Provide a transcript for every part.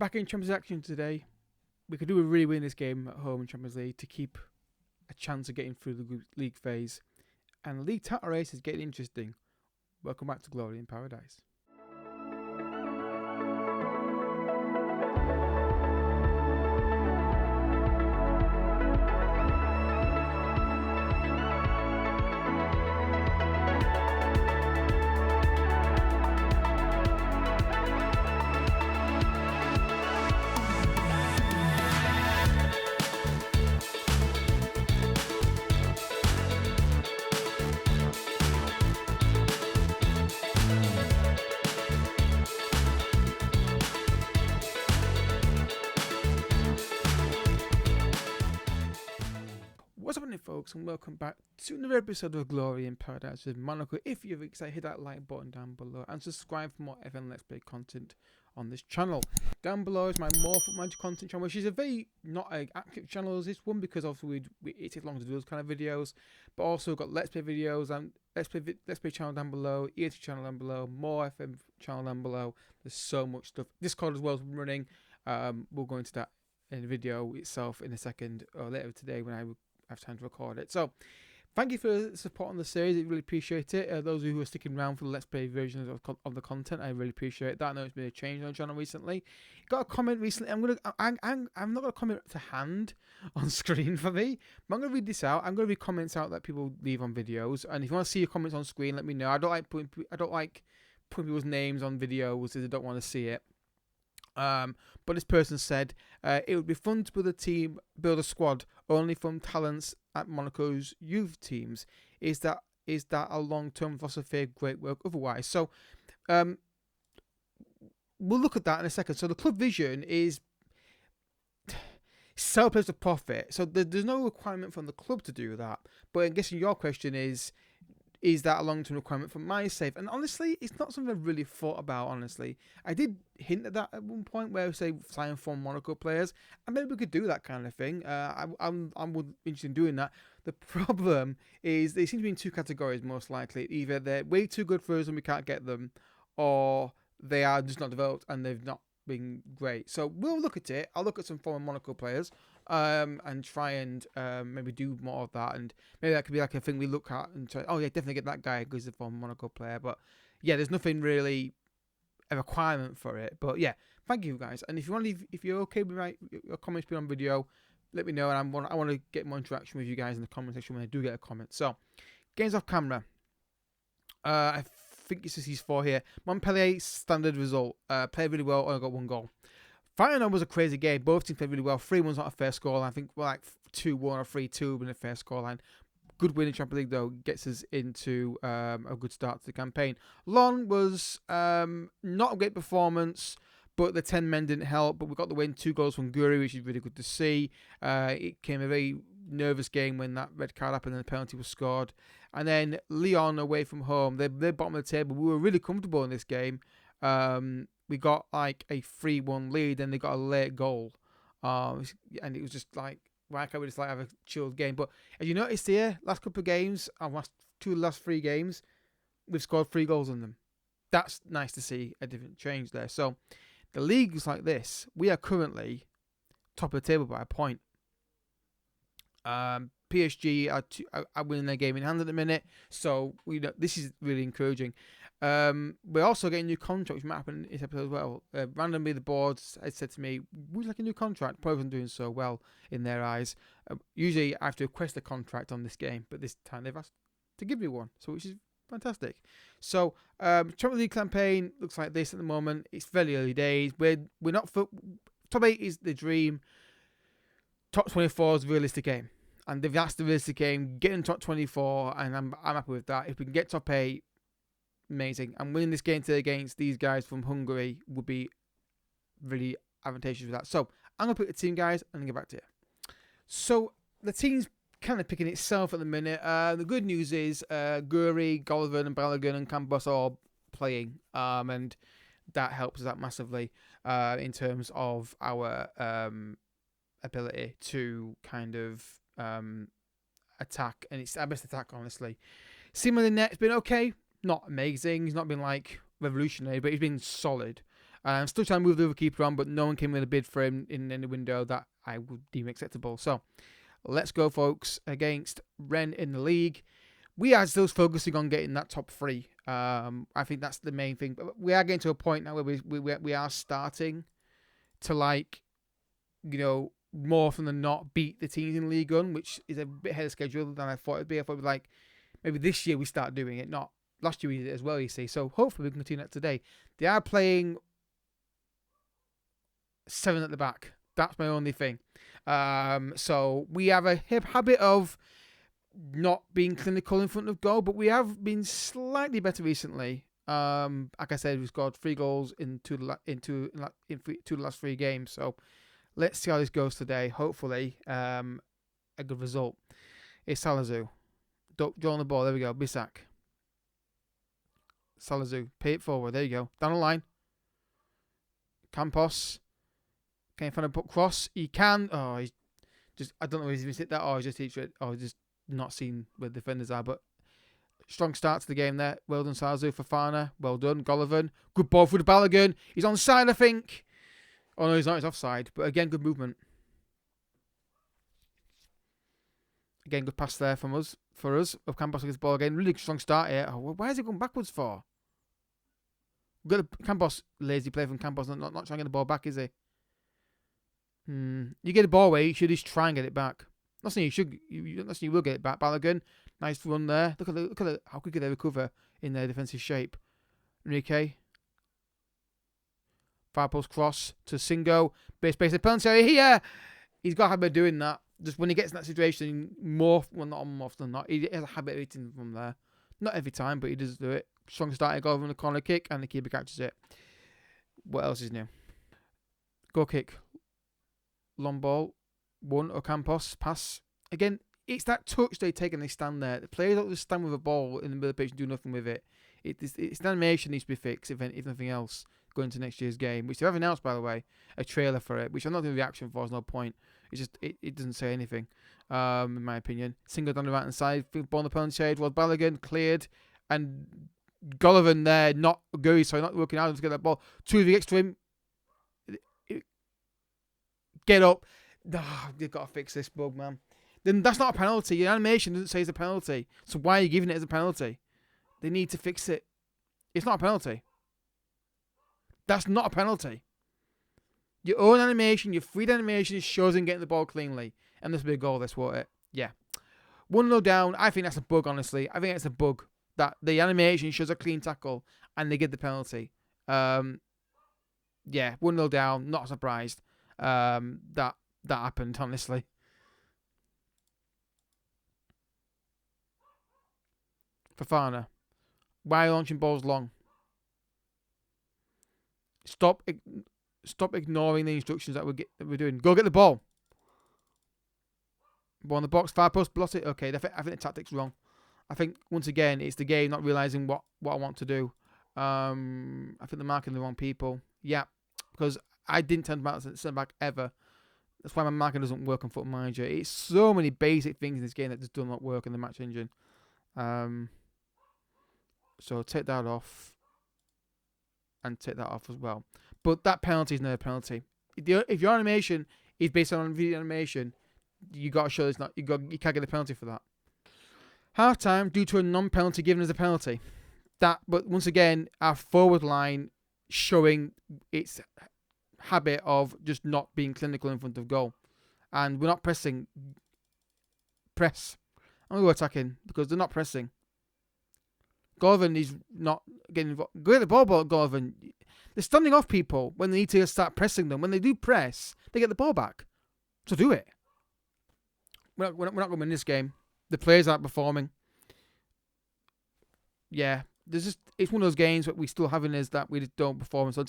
Back in Champions League action today. We could do a really win this game at home in Champions League to keep a chance of getting through the group league phase. And the league title race is getting interesting. Welcome back to Glory in Paradise. What's happening, folks, and welcome back to another episode of Glory in Paradise with Monaco. If you're excited, hit that like button down below and subscribe for more FM Let's Play content on this channel. Down below is my More Foot Magic content channel, which is a very not active channel as this one because obviously it takes long to do those kind of videos, but also got Let's Play videos and Let's Play channel down below, EAT channel down below, more FM channel down below. There's so much stuff. Discord as well is running. We'll go into that in the video itself in a second or later today when I have time to record it. So thank you for supporting the series. I really appreciate it. Those of you who are sticking around for the Let's Play versions of the content, I really appreciate that. I know it's been a change on the channel recently. Got a comment recently. I'm not gonna comment to hand on screen for me, but I'm gonna read this out. I'm gonna read comments out that people leave on videos, and if you want to see your comments on screen, let me know. I don't like putting people's names on videos as I don't want to see it. But this person said it would be fun to build a squad only from talents at Monaco's youth teams. Is that a long-term philosophy? Great work otherwise. So we'll look at that in a second. So the club vision is sell players to profit. So there's no requirement from the club to do that. But I'm guessing your question is that a long-term requirement for my sake? And honestly, it's not something I've really thought about, honestly. I did hint at that at one point where, say, sign for Monaco players, and maybe we could do that kind of thing. I'm interested in doing that. The problem is they seem to be in two categories, most likely. Either they're way too good for us and we can't get them, or they are just not developed and they've not been great. So we'll look at it. I'll look at some former Monaco players and try and maybe do more of that, and maybe that could be like a thing we look at and say, oh yeah, definitely get that guy because he's a former Monaco player. But yeah, there's nothing really a requirement for it. But yeah, thank you guys, and if you're okay with your comments being on video, let me know, and I want to get more interaction with you guys in the comment section when I do get a comment. So games off camera, I think it's just these four here. Montpellier, standard result, played really well, only got one goal. Final was a crazy game. Both teams played really well. 3-1's not a fair scoreline. I think we're like 2-1 or 3-2 been a fair scoreline. Good win in Champions League though, gets us into a good start to the campaign. Lon was not a great performance, but the 10 men didn't help. But we got the win, 2 goals from Guri, which is really good to see. It came a very nervous game when that red card happened and the penalty was scored. And then Lyon away from home, they're bottom of the table. We were really comfortable in this game. We got like a 3-1 lead, and they got a late goal, and it was just like, why can't we just like have a chilled game? But as you noticed here, last couple of games, last 3 games, we've scored 3 goals in them. That's nice to see a different change there. So the league is like this. We are currently top of the table by a point. PSG are winning their game in hand at the minute, so this is really encouraging. We're also getting a new contract, which might happen in this episode as well. Randomly, the board had said to me, would you like a new contract? Probably wasn't doing so well in their eyes. Usually I have to request a contract on this game, but this time they've asked to give me one, so which is fantastic. So Champions League campaign looks like this at the moment. It's very early days. We're not top 8 is the dream. Top 24 is a realistic game, and if that's the realistic game, getting top 24, and I'm happy with that. If we can get top 8, amazing. And winning this game today against these guys from Hungary would be really advantageous for that. So I'm gonna pick the team, guys, and get back to you. So the team's kind of picking itself at the minute. The good news is Guri, Golovin, and Balogun and Campos are all playing, and that helps us out massively in terms of our ability to kind of attack, and it's our best attack, honestly. Simon in the net's been okay, not amazing. He's not been like revolutionary, but he's been solid. I'm still trying to move the other keeper on, but no one came with a bid for him in the window that I would deem acceptable. So let's go, folks, against Rennes in the league. We are still focusing on getting that top 3. I think that's the main thing. But we are getting to a point now where we are starting to, like, you know, more often than not, beat the teams in League One, which is a bit ahead of schedule than I thought it'd be. I thought it'd be like, maybe this year we start doing it, not last year we did it as well, you see. So hopefully we can continue that today. They are playing 7 at the back. That's my only thing. So we have a habit of not being clinical in front of goal, but we have been slightly better recently. Like I said, we've scored 3 goals in two of the last 3 games. So let's see how this goes today. Hopefully, a good result. It's Salazar. Draw on the ball. There we go. Bissac. Salazar. Pay it forward. There you go. Down the line. Campos. Can he find a cross? He can. Oh, he's just. I don't know if he's missed it that, or he's just not seen where the defenders are. But strong start to the game there. Well done, Salazar. Fofana. Well done, Golovin. Good ball through the Balogun. He's onside, I think. Oh no, he's not. He's offside. But again, good movement. Again, good pass there for us. Of Campos against the ball again. Really strong start here. Oh, why is he going backwards for? Campos, lazy play from Campos. Not trying to get the ball back, is he? You get the ball away, you should just try and get it back. Not saying you should. Not saying you will get it back. Balogun, nice run there. Look at how quickly they recover in their defensive shape. Enrique. Far post cross to Singo. Base the penalty area here. He's got a habit of doing that. Just when he gets in that situation, not more often than not, he has a habit of hitting from there. Not every time, but he does do it. Strong start, go over on the corner kick, and the keeper catches it. What else is new? Goal kick. Long ball. 1 Ocampos. Pass. Again, it's that touch they take and they stand there. The players don't just stand with a ball in the middle of the pitch and do nothing with it. It's the animation needs to be fixed, if nothing else, going into next year's game. Which they have announced, by the way, a trailer for it, which I'm not doing reaction for. There's no point. It's just, it doesn't say anything, in my opinion. Single down the right hand side. Ball on the penalty area. Well, Balogun cleared. And Golovin there, not working out to get that ball. 2 gets to him. Get up. They've got to fix this bug, man. Then that's not a penalty. Your animation doesn't say it's a penalty. So why are you giving it as a penalty? They need to fix it. It's not a penalty. That's not a penalty. Your own animation, your free animation shows him getting the ball cleanly. And this will be a goal, this won't it? Yeah. 1-0 down. I think that's a bug, honestly. I think it's a bug. That the animation shows a clean tackle and they get the penalty. Yeah, 1-0 down. Not surprised that happened, honestly. Fofana. Why are you launching balls long? Stop ignoring the instructions that we're doing. Go get the ball. Ball in the box, far post, blot it. Okay, I think the tactic's wrong. I think, once again, it's the game not realising what I want to do. I think they're marking the wrong people. Yeah, because I didn't turn back to centre back ever. That's why my marking doesn't work on Football Manager. It's so many basic things in this game that just do not work in the match engine. So take that off. And take that off as well. But that penalty is not a penalty. If your animation is based on video animation, you got to show it's not. You can't get a penalty for that. Half time due to a non-penalty given as a penalty. But once again, our forward line showing its habit of just not being clinical in front of goal, and we're not pressing. Press. I'm gonna go attacking because they're not pressing. Golovin is not getting involved. Go get the ball, Golovin. They're standing off people when they need to start pressing them. When they do press, they get the ball back. So do it. We're not going to win this game. The players aren't performing. Yeah, it's one of those games that we still having is that we just don't perform. So I'm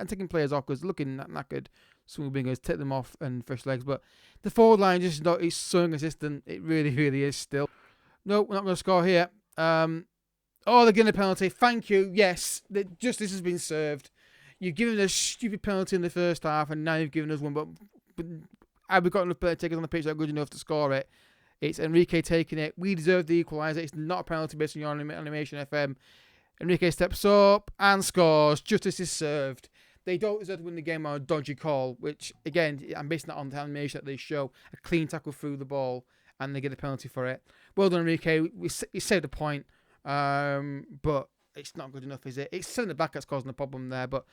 taking players off because looking knackered. Some wingers take them off and fresh legs. But the forward line just is so inconsistent. It really, really is still. No, we're not going to score here. Oh, they're getting a penalty. Thank you. Yes, justice has been served. You've given us a stupid penalty in the first half, and now you've given us one. But have we got enough player takers on the pitch that are good enough to score it? It's Enrique taking it. We deserve the equaliser. It's not a penalty based on your animation, FM. Enrique steps up and scores. Justice is served. they don't deserve to win the game on a dodgy call, which, again, I'm basing that on the animation that they show. A clean tackle through the ball, and they get a penalty for it. Well done, Enrique. You saved the point, but it's not good enough, is it? It's sending the back that's causing the problem there, but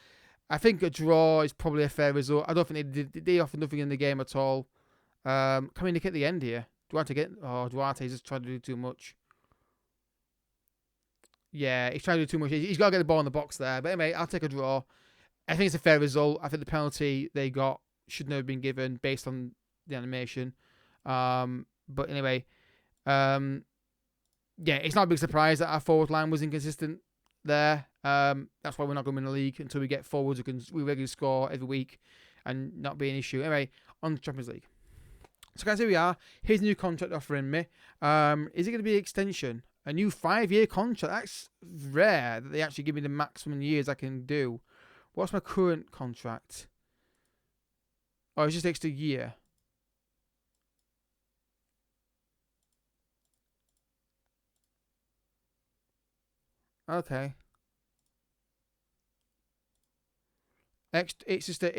I think a draw is probably a fair result. I don't think they offered nothing in the game at all. Coming Nick at the end here. Duarte's just trying to do too much. Yeah, he's trying to do too much. He's got to get the ball in the box there. But anyway, I'll take a draw. I think it's a fair result. I think the penalty they got should never have been given based on the animation. But anyway, yeah, it's not a big surprise that our forward line was inconsistent there. That's why we're not going to win the league until we get forwards we regularly score every week and not be an issue. Anyway, on the Champions League. So guys, here we are. Here's a new contract offering me. Is it going to be an extension? A new 5-year contract? That's rare that they actually give me the maximum years I can do. What's my current contract? Oh, it's just an extra year. Okay. It's just a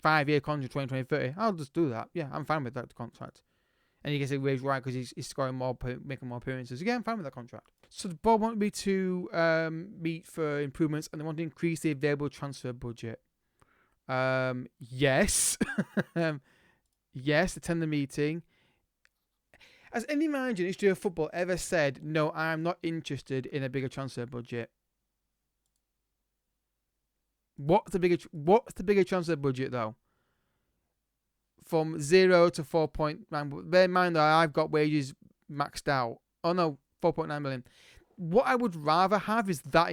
5-year contract, 2020-30. I'll just do that. Yeah, I'm fine with that contract. And he gets it raised right because he's scoring more, making more appearances. Again, I'm fine with that contract. So the board wanted me to meet for improvements, and they want to increase the available transfer budget. Yes. Yes, attend the meeting. Has any manager in history of football ever said, no, I'm not interested in a bigger transfer budget? What's the bigger transfer budget, though? From 0 to 4.9. Bear in mind that I've got wages maxed out. Oh, no, 4.9 million. What I would rather have is that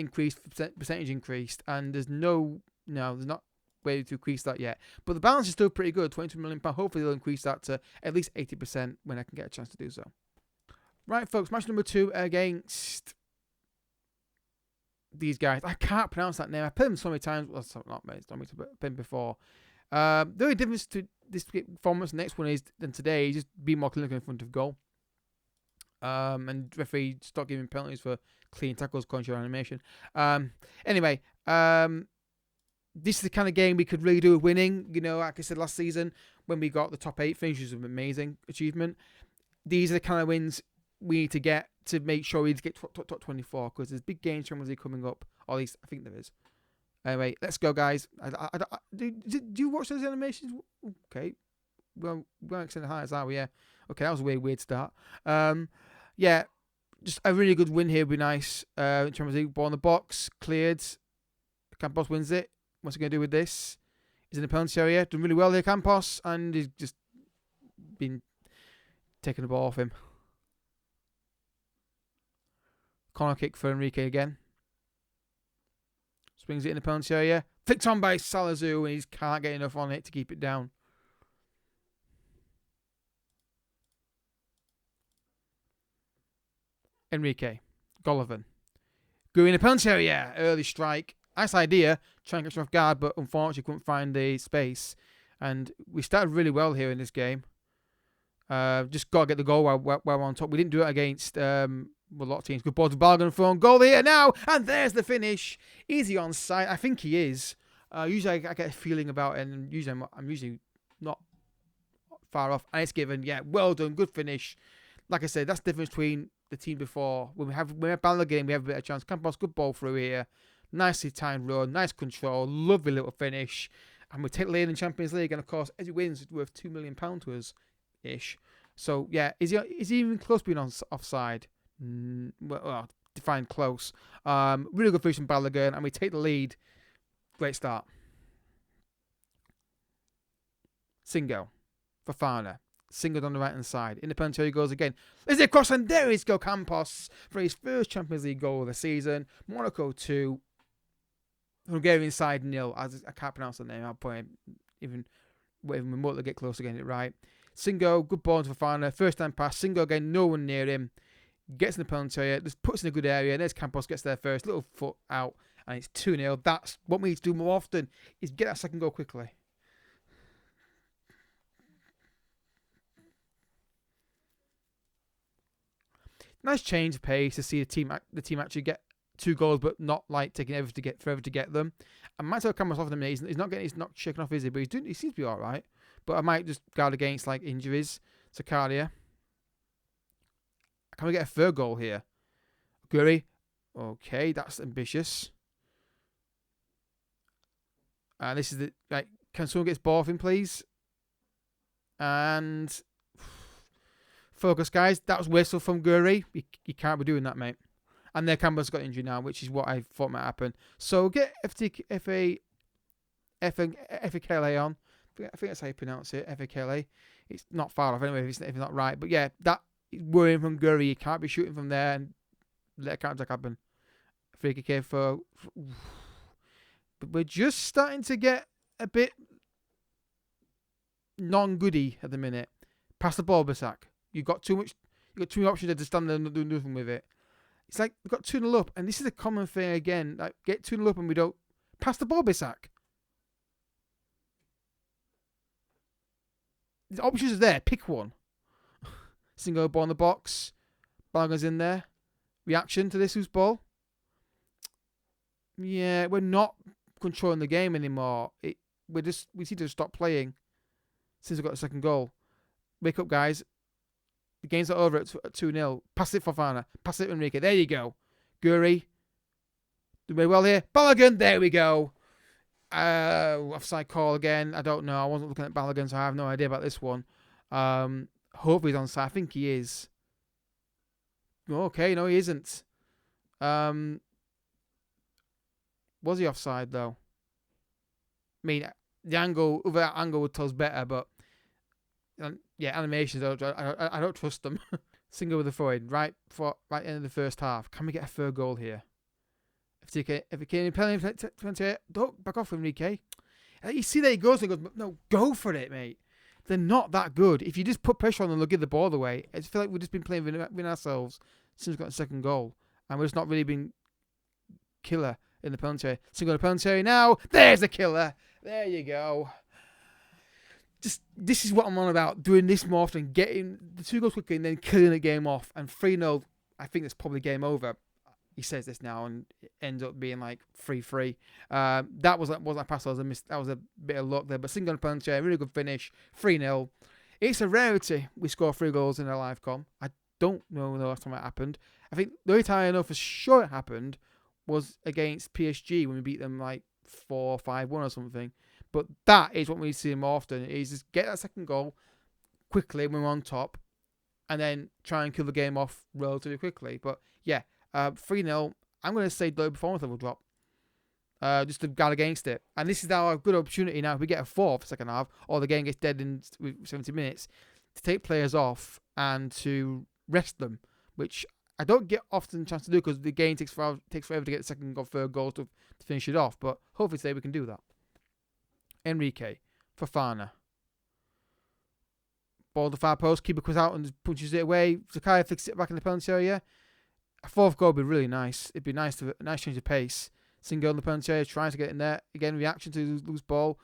percentage increased, and there's not way to increase that yet. But the balance is still pretty good, £22 million. Hopefully they'll increase that to at least 80% when I can get a chance to do so. Right, folks, match number 2 against these guys. I can't pronounce that name. I played them so many times. Well, not many times, but I played them before. The only difference to this performance, the next one is than today, is just be more clinical in front of goal. And referee stop giving penalties for clean tackles, contrary animation. Anyway, this is the kind of game we could really do with winning. You know, like I said last season, when we got the top 8 finishes, was an amazing achievement. These are the kind of wins we need to get to make sure we get top 24, because there's big games from Champions League coming up. Or at least I think there is. Anyway, let's go, guys. Do you watch those animations? Okay. Well, we weren't extending highlights, are we? Yeah. Okay, that was a weird start. Yeah, just a really good win here would be nice. In terms of ball in the box, cleared. Campos wins it. What's he going to do with this? He's in the penalty area. Done really well there, Campos. And he's just been taking the ball off him. Corner kick for Enrique again. Swings it in the penalty area. Flicked on by Salazar, and he can't get enough on it to keep it down. Enrique. Golovin. Go in the penalty area. Early strike. Nice idea. Trying to catch him off guard, but unfortunately couldn't find the space. And we started really well here in this game. Just got to get the goal while we're on top. We didn't do it against a lot of teams. Good ball to Balogun for on goal here now. And there's the finish. Is he on site? I think he is. Usually I get a feeling about it, and usually I'm usually not far off. And it's given. Yeah, well done. Good finish. Like I said, that's the difference between the team before. When we have Balogun, we have a bit of chance. Campos, good ball through here. Nicely timed run. Nice control. Lovely little finish. And we take the lead in Champions League. And of course, as he wins, it's worth £2 million to us ish. So yeah, is he even close to being offside? Well, defined close. Really good finish from Balogun, and we take the lead. Great start. Singo. Fofana. Singled on the right hand side. In the penalty area he goes again. There's a cross, and there is go Campos for his first Champions League goal of the season. Monaco 2. Hungarian side 0. I can't pronounce the name. I'll point even remotely get close to getting it right. Singo, good ball to Fofana. First time pass. Singo again, no one near him. Gets in the penalty area. Just puts in a good area. There's Campos, gets there first. Little foot out. And it's 2-0. That's what we need to do more often, is get that second goal quickly. Nice change of pace to see the team actually get 2 goals, but not like taking forever to get them. I might take cameras off him. He's not shaking off, is he? But he seems to be all right. But I might just guard against like injuries. Zakaria. Can we get a third goal here? Guri. Okay, that's ambitious. And this is the like. Can someone get this ball off him, please? And focus, guys. That was whistle from Guri. You can't be doing that, mate. And their camera's got injured now, which is what I thought might happen. So get FAKLA on. I think that's how you pronounce it, FAKLA. It's not far off anyway if it's not right. But yeah, that is worrying from Guri. You can't be shooting from there and let a counter attack happen. Free kick for... But we're just starting to get a bit non-goody at the minute. Pass the ball, Bisak. You've got too many options there to stand there and do nothing with it. It's like we've got 2-0 up, and this is a common thing again. Like, get 2-0 up and we don't pass the ball, Bisak. The options are there. Pick one. Single ball in the box. Balogun's in there. Reaction to this loose ball. Yeah, we're not controlling the game anymore. We seem to stop playing since we got the second goal. Wake up, guys. The game's not over at 2-0. Pass it for Fofana. Pass it to Enrique. There you go. Guri. Doing very well here. Balogun. There we go. Offside call again. I don't know. I wasn't looking at Balogun, so I have no idea about this one. Hopefully he's onside. I think he is. Okay, no, he isn't. Was he offside, though? I mean, the angle would tell us better, but yeah, animations, I don't trust them. Single with the forward, right end of the first half. Can we get a third goal here? If it came in penalty, don't back off, Enrique. You see there he goes, and he goes, no, go for it, mate. They're not that good. If you just put pressure on them, they'll give the ball away. I feel like we've just been playing within ourselves since we got the second goal, and we've just not really been killer in the penalty area. Single in the penalty area now. There's the killer. There you go. This is what I'm on about. Doing this more often, getting the 2 goals quickly and then killing the game off. And 3-0, I think that's probably game over. He says this now and it ends up being like 3-3. That wasn't a pass. That was a bit of luck there. But single on penalty area, really good finish. 3-0. It's a rarity we score 3 goals in a live com. I don't know the last time it happened. I think the only time I know for sure it happened was against PSG when we beat them like 4-5-1 or something. But that is what we see more often, is just get that second goal quickly when we're on top and then try and kill the game off relatively quickly. But yeah, 3-0, I'm going to say low performance level drop. Just to guard against it. And this is our good opportunity now, if we get a 4th second half, or the game gets dead in 70 minutes, to take players off and to rest them, which I don't get often a chance to do because the game takes forever to get the second or third goal to finish it off. But hopefully today we can do that. Enrique, Fofana. Ball to far post, keeper goes out and just punches it away. Zakaria fixes it back in the penalty area. A 4th goal would be really nice. It'd be a nice change of pace. Single in the penalty area, trying to get in there. Again, reaction to loose ball.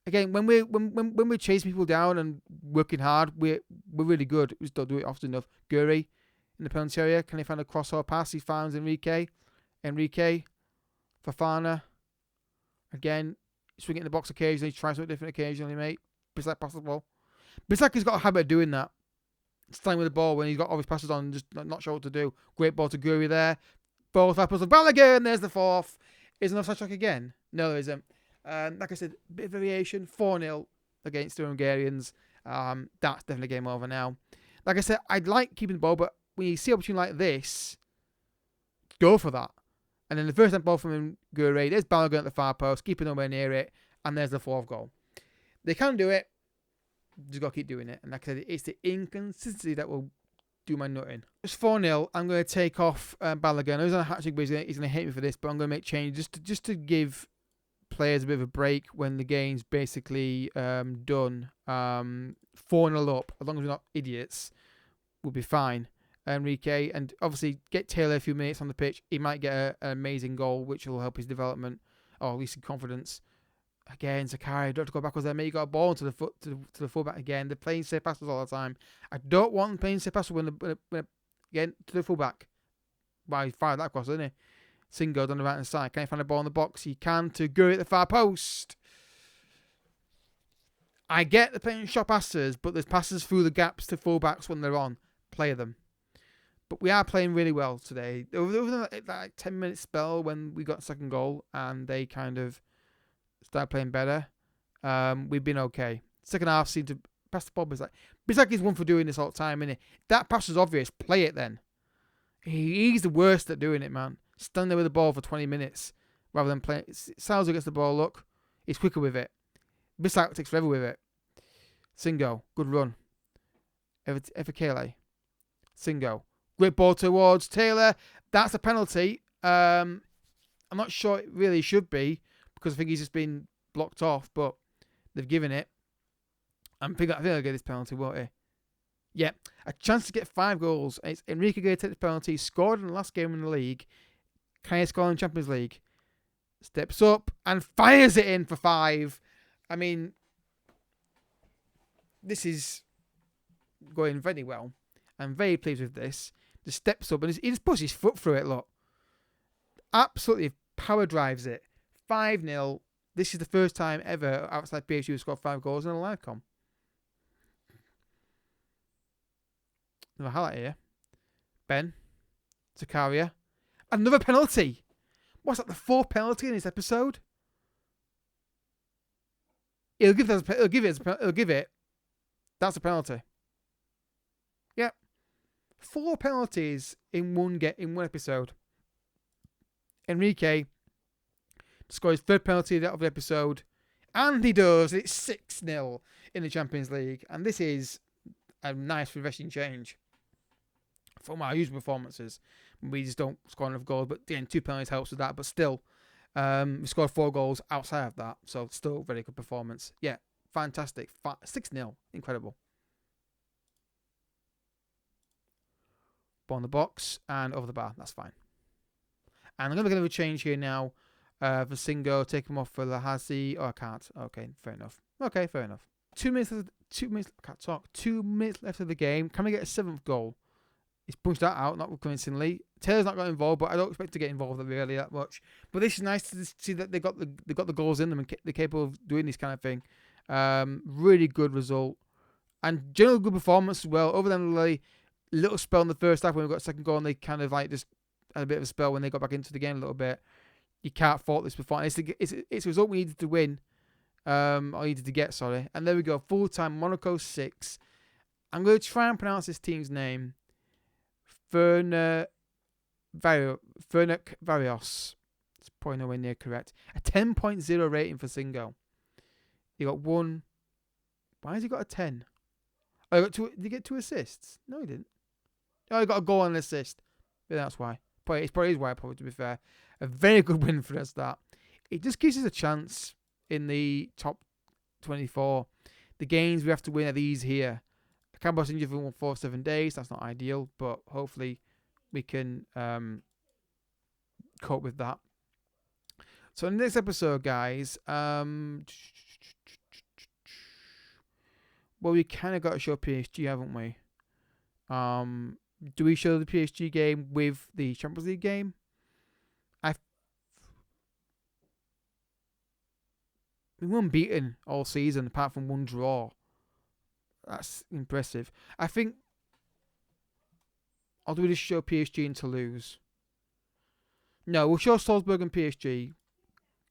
Again, when we're chasing people down and working hard, we're really good. We just don't do it often enough. Guri in the penalty area. Can he find a crossover pass? He finds Enrique. Fofana. Again, swing it in the box occasionally. Try something different occasionally, mate. Bisak pass the ball. Bisak has got a habit of doing that. Staying with the ball when he's got all his passes on and just not sure what to do. Great ball to Guri there. Ball to Balogun. There's the 4th. Is an offside track again? No, there isn't. Like I said, bit of variation. 4-0 against the Hungarians. That's definitely game over now. Like I said, I'd like keeping the ball, but when you see an opportunity like this, go for that. And then the first time ball from Guri, there's Balogun at the far post, keeping nowhere near it, and there's the 4th goal. They can do it, just got to keep doing it. And like I said, it's the inconsistency that will do my nutting. It's 4-0. I'm going to take off Balogun. I know he's on a hat-trick, but he's going to hate me for this, but I'm going to make changes just to give players a bit of a break when the game's basically done. 4-0 up, as long as we're not idiots, we'll be fine. Enrique, and obviously get Taylor a few minutes on the pitch. He might get an amazing goal, which will help his development, or at least in confidence. Again, Zakaria, don't have to go backwards there, mate. You got a ball to the fullback again. They're playing safe passes all the time. I don't want them playing safe passes when again to the fullback. Wow, he fired that across, didn't he? Singo down the right hand side. Can he find a ball in the box? He can to go at the far post. I get the playing shot passes, but there's passes through the gaps to fullbacks when they're on. Play them. But we are playing really well today. Over that 10-minute spell when we got the second goal and they kind of started playing better, we've been okay. Second half seemed to pass the ball. Bissaki's one for doing this all the time, innit? That pass was obvious. Play it then. He's the worst at doing it, man. Stand there with the ball for 20 minutes rather than playing. Salzo gets the ball, look. He's quicker with it. Bissak takes forever with it. Singo, good run. Efekele. Singo. Great ball towards Taylor. That's a penalty. I'm not sure it really should be because I think he's just been blocked off, but they've given it. I think I'll get this penalty, won't he? Yeah. A chance to get 5 goals. It's Enrique going to take the penalty. Scored in the last game in the league. Can he score in the Champions League? Steps up and fires it in for 5. I mean, this is going very well. I'm very pleased with this. Just steps up and he just puts his foot through it, look. Absolutely power drives it. 5-0. This is the first time ever outside PSG who scored 5 goals in a live com. Another highlight here. Ben. Zakaria. Another penalty. What's that, the 4th penalty in this episode? He'll give it. That's a penalty. Yep. 4 penalties in one episode. Enrique scores his 3rd penalty out of the episode. And he does. It's 6-0 in the Champions League. And this is a nice refreshing change from our usual performances. We just don't score enough goals. But again, 2 penalties helps with that. But still, we scored 4 goals outside of that. So still very good performance. Yeah, fantastic. 6-0. Incredible. Ball in the box and over the bar. That's fine. And I'm going to make a change here now. For Singo, take him off for Lahazi. Oh, I can't. Okay, fair enough. 2 minutes. I can't talk. 2 minutes left of the game. Can we get a 7th goal? He's punched that out, not convincingly. Taylor's not got involved, but I don't expect to get involved really that much. But this is nice to see that they got the goals in them and they're capable of doing this kind of thing. Really good result and general good performance as well. Over them, little spell in the first half when we got a second goal, and they kind of just had a bit of a spell when they got back into the game a little bit. You can't fault this performance. It's a result we needed to win, or needed to get. Sorry, and there we go. Full time Monaco 6. I'm going to try and pronounce this team's name. Fernac Varios. It's probably nowhere near correct. A 10.0 rating for Singo. He got 1. Why has he got a 10? Oh, he got 2. Did he get 2 assists? No, he didn't. Oh, he got a goal and an assist. But that's why. It's probably why, to be fair. A very good win for us, that. It just gives us a chance in the top 24. The games we have to win are these here. Campos injured for 4 or 7 days. That's not ideal, but hopefully we can cope with that. So in this episode, guys, well, we kind of got to show PSG, haven't we? Do we show the PSG game with the Champions League game? We weren't beaten all season apart from 1 draw. That's impressive. I think I'll do this show PSG and Toulouse. No, we'll show Salzburg and PSG.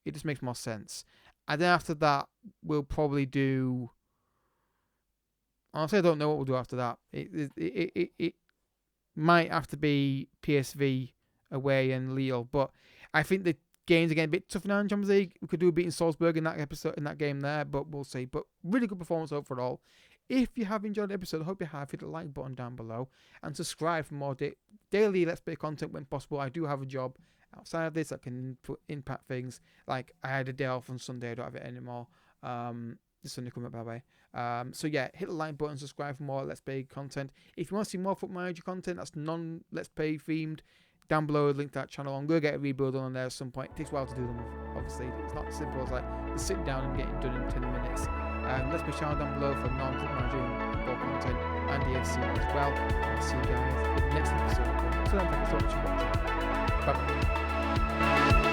It just makes more sense. And then after that, we'll probably do... Honestly, I don't know what we'll do after that. It might have to be PSV away and Lille, but I think the games are getting a bit tougher now in Champions League. We could do beating Salzburg in that game there, but we'll see. But really good performance overall. If you have enjoyed the episode, I hope you have. Hit the like button down below and subscribe for more daily Let's Play content when possible. I do have a job outside of this that can impact things. Like I had a day off on Sunday. I don't have it anymore. This Sunday coming up, by the way. So yeah, hit the like button, subscribe for more Let's Play content. If you want to see more Football Manager content that's non-Let's Play themed, down below, link to that channel. I'm going to get a rebuild on there at some point. It takes a while to do them, obviously. It's not as simple as just sitting down and getting done in 10 minutes. Let's be channel down below for non-Football Manager football content and EFC as well. I'll see you guys in the next episode. So thank you so much for watching. Bye. bye.